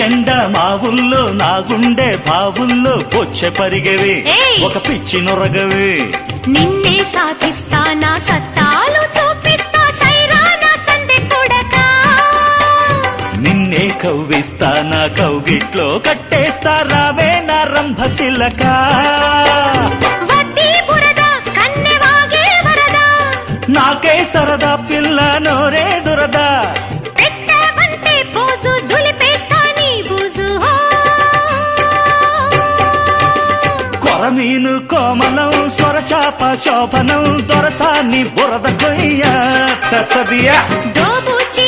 ఎండ మా ఊళ్ళో నా గుండె బావుల్లో బొచ్చె పరిగెవి ఒక పిచ్చి నొరగవి నిన్నే సాధిస్తా నా సత్తాలు చూపిస్తా సైరానా సందె కొడక నిన్నే కవ్విస్తా నా కౌగిట్లో కట్టేస్తా రావే నా రంభశిలక వడ్డీ బురద కన్నెవాగే వరద నాకే సరదా పిల్ల నోరే దురదా పెట్టవంటే పోజు దులిపేస్తా నీ బూజు కొరమీను కోమలం స్వరచాప శోభనం దొరసాన్ని బురద కొయ్య తసదియా దోబూచి